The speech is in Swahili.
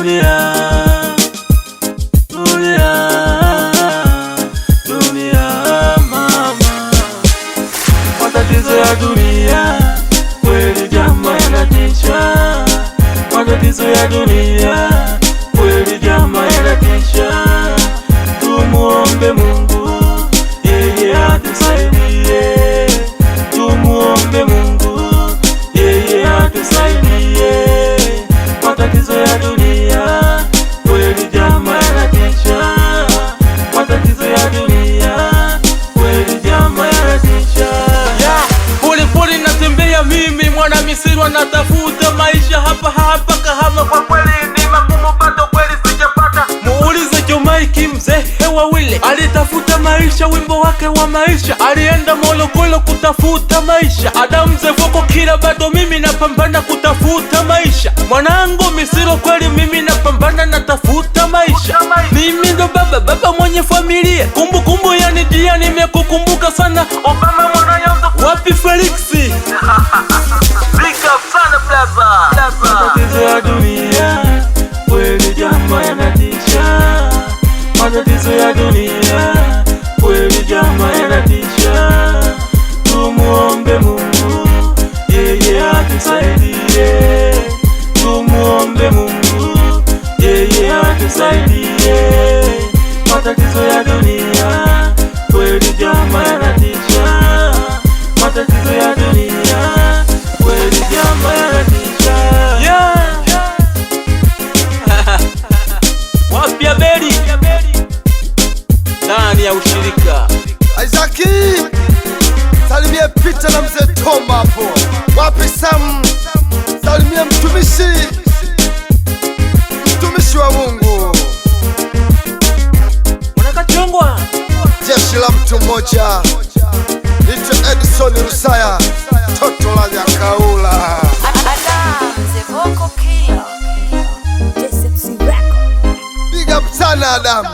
dunia, dunia, dunia mama. Matatizo ya dunia kweli jamaa yanatisha. Matatizo ya dunia kweli jamaa yanatisha. Tumuombe Mungu yeye atusaidie. Tumuombe Mungu yeye atusaidie. Matatizo ya dunia kweli jamaa yanatisha. Matatizo ya dunia kweli jamaa yanatisha. Pole natembea mimi mwana Misri, natafuta maisha hapa Kahama. Kwa kweli ni magumu bado kweli sijapata. Muulize Jomaiki mzee wawili, alitafuta maisha, wimbo wake wa maisha. Alienda Morogoro kutafuta maisha. Adam Zevoko kila bado mimi napambana kutafuta maisha. Mwanangu Misri kweli mimi napambana natafuta maisha. Mimi ndo baba mwenye familia. Kumbukumbu yanijia, nimekukumbuka sana. Obama mwana yangu wapi Felixi? Big up sana blaza. Matatizo ya dunia kweli jamaa yanatisha. Matatizo ya dunia kweli jamaa yanatisha. Tumuombe Mungu yeye atusaidie. Tumuombe Mungu yeye atusaidie. Matatizo ya dunia kweli jamaa yanatisha. Matatizo ya dunia kweli jamaa yanatisha. Wapya beri ndani ya ushirika. Isaac salimie Peter na mzee Toma hapo. Wapi Sam salimie mtumishi wa Mungu. Unakachongwa jeshi la mtu mmoja. Nito Edison Rusaya toto la Nyakaula. Adam Zevoko killer. Big up sana Adam.